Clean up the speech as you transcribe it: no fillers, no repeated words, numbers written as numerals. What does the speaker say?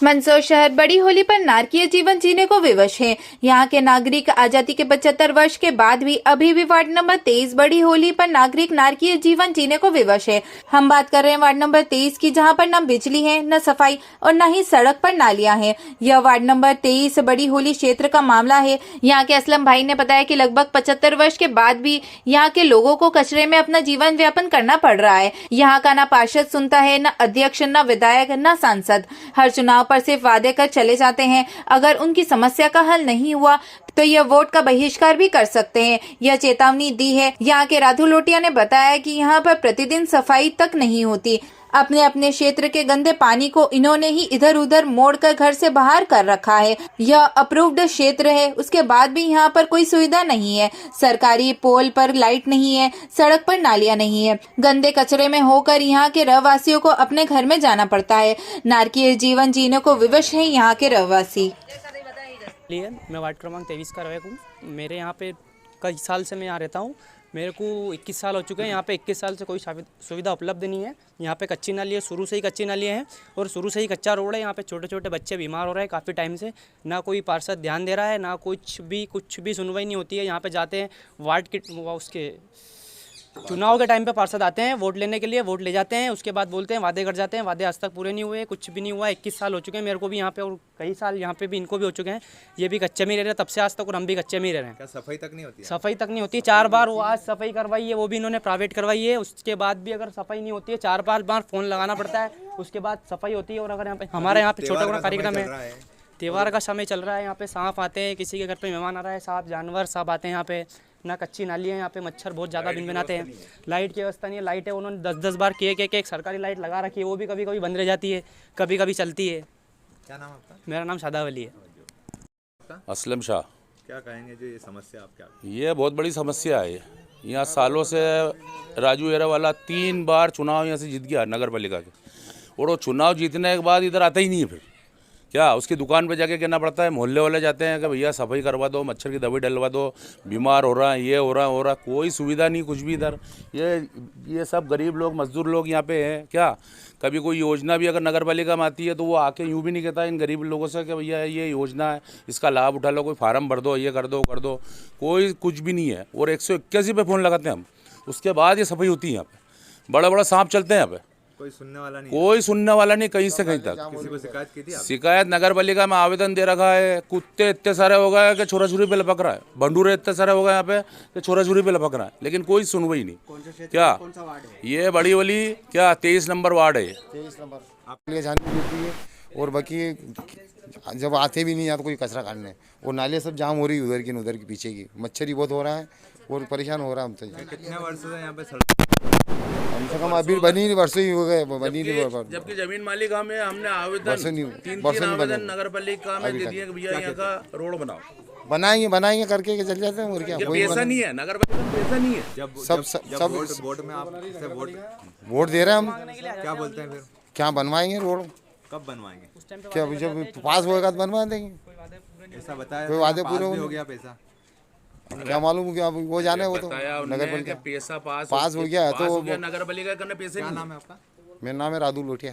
मंदसौर शहर बड़ी होली पर नारकीय जीवन जीने को विवश है। यहाँ के नागरिक आजादी के 75 वर्ष के बाद भी अभी भी वार्ड नंबर 23 बड़ी होली पर नागरिक नारकीय जीवन जीने को विवश है। हम बात कर रहे हैं वार्ड नंबर 23 की, जहाँ पर न बिजली है, न सफाई और न ही सड़क पर नालियां हैं। यह वार्ड नंबर 23 बड़ी होली क्षेत्र का मामला है। यहाँ के असलम भाई ने बताया कि लगभग 75 वर्ष के बाद भी यहाँ के लोगों को कचरे में अपना जीवन व्यापन करना पड़ रहा है। यहाँ का न पार्षद सुनता है, न अध्यक्ष, न विधायक, न सांसद। हर चुनाव पर सिर्फ वादे कर चले जाते हैं। अगर उनकी समस्या का हल नहीं हुआ तो यह वोट का बहिष्कार भी कर सकते हैं। यह चेतावनी दी है। यहाँ के राधु लोटिया ने बताया कि यहाँ पर प्रतिदिन सफाई तक नहीं होती। अपने अपने क्षेत्र के गंदे पानी को इन्होंने ही इधर उधर मोड़कर घर से बाहर कर रखा है। यह अप्रूव्ड क्षेत्र है, उसके बाद भी यहाँ पर कोई सुविधा नहीं है। सरकारी पोल पर लाइट नहीं है, सड़क पर नालियां नहीं है। गंदे कचरे में होकर यहाँ के रहवासियों को अपने घर में जाना पड़ता है। नारकीय जीवन जीने को विवश है यहाँ के रहवासी। मैं वार्ड क्रमांक 23 का रहवासी हूँ। मेरे यहाँ पे कई साल से मैं यहाँ रहता हूँ। मेरे को 21 साल हो चुके हैं। यहाँ पे 21 साल से कोई सुविधा उपलब्ध नहीं है। यहाँ पे कच्ची नाली है, शुरू से ही कच्ची नाली है और शुरू से ही कच्चा रोड है। यहाँ पे छोटे छोटे बच्चे बीमार हो रहे हैं काफ़ी टाइम से। ना कोई पार्षद ध्यान दे रहा है, ना कुछ भी सुनवाई नहीं होती है। यहाँ पे जाते हैं वार्ड के उसके चुनाव के टाइम पे पार्षद आते हैं वोट लेने के लिए, वोट ले जाते हैं, उसके बाद बोलते हैं वादे कर जाते हैं। वादे आज तक पूरे नहीं हुए, कुछ भी नहीं हुआ। 21 साल हो चुके हैं मेरे को भी यहाँ पे और कई साल यहाँ पे भी इनको भी हो चुके हैं। ये भी कच्चे में ही रह रहे हैं तब से आज तक और हम भी कच्चे में ही रह रहे हैं। क्या सफाई तक नहीं होती है? सफाई तक नहीं होती। 4 बार वो आज सफाई करवाई है, वो भी इन्होंने प्राइवेट करवाई है। उसके बाद भी अगर सफाई नहीं होती है, 4 बार फ़ोन लगाना पड़ता है, उसके बाद सफाई होती है। और अगर यहाँ पे हमारे यहाँ पे छोटा मोटा कार्यक्रम है, त्योहार का समय चल रहा है, यहाँ पे सांप आते हैं, किसी के घर पे मेहमान आ रहा है, सांप जानवर सब आते हैं यहाँ पे। ना कच्ची नाली है यहाँ पे, मच्छर बहुत ज़्यादा बिन बनाते हैं। लाइट की व्यवस्था नहीं है। लाइट है उन्होंने 10-10 बार एक सरकारी लाइट लगा रखी है, वो भी कभी कभी बंद रह जाती है, कभी कभी चलती है। क्या नाम आपका? मेरा नाम शादाब अली है। असलम शाह। क्या कहेंगे जो ये समस्या आप क्या? ये बहुत बड़ी समस्या है। यहाँ सालों से राजू एरा वाला 3 बार चुनाव यहाँ से जीत गया नगर पालिका के, और वो चुनाव जीतने के बाद इधर आता ही नहीं है। फिर क्या उसकी दुकान पे जाके कहना पड़ता है, मोहल्ले वाले जाते हैं कि भैया सफाई करवा दो, मच्छर की दवाई डलवा दो, बीमार हो रहा है, ये हो रहा कोई सुविधा नहीं कुछ भी इधर। ये सब गरीब लोग, मजदूर लोग यहाँ पे हैं। क्या कभी कोई योजना भी अगर नगर पालिका में आती है तो वो आके यूँ भी नहीं कहता इन गरीब लोगों से कि भैया ये योजना है, इसका लाभ उठा लो, कोई फार्म भर दो, ये कर दो कोई कुछ भी नहीं है। और 181 पे फ़ोन लगाते हैं हम, उसके बाद ये सफाई होती है। यहाँ पे बड़ा बड़ा सांप चलते हैं यहाँ पे, कोई सुनने वाला नहीं कहीं से कहीं तक। किसी को शिकायत की थी? शिकायत नगर पालिका में आवेदन दे रखा है। कुत्ते इतने सारे हो गए कि छोरा छुरी पे लपक रहा है, भंडूरे इतने सारे हो गए यहाँ पे कि छोरा छुरी पे लपक रहा है, लेकिन कोई सुनवाई नहीं। क्या ये बड़ी वाली क्या 23 नंबर वार्ड है? 23 नंबर आपके लिए जानी होती है। और बाकी जब आते भी नहीं यहाँ तो कोई कचरा काटने, और नालियाँ सब जाम हो रही है उधर की उधर की पीछे की। मच्छर ही बहुत हो रहा है और परेशान हो रहा है हम तो। कितने वर्ष से यहाँ पे कम से कम अभी बनी नहीं, वर्षों ही हो गए बनी नहीं। जबकि जमीन मालिक हमें हमने आवेदन 3 आवेदन नगर पालिका में दे दिए कि भैया यहाँ का रोड बनाओ। बनाएंगे करके चल जाते हैं। और क्या पैसा नहीं है नगर पालिका में, पैसा नहीं है। जब वोट में आप वोट दे रहे हैं हम, क्या बोलते हैं फिर? क्या बनवाएंगे रोड? कब बनवाएंगे? क्या जब पास होएगा तो बनवा देंगे। ऐसा बताया कोई वादे पूरे हो गया पैसा? क्या मालूम क्या वो जाने, वो तो नगर पालिका पैसा पास हो गया है तो नगर पालिका करने पैसे। क्या नाम है आपका? मेरा नाम है राधु लोटिया।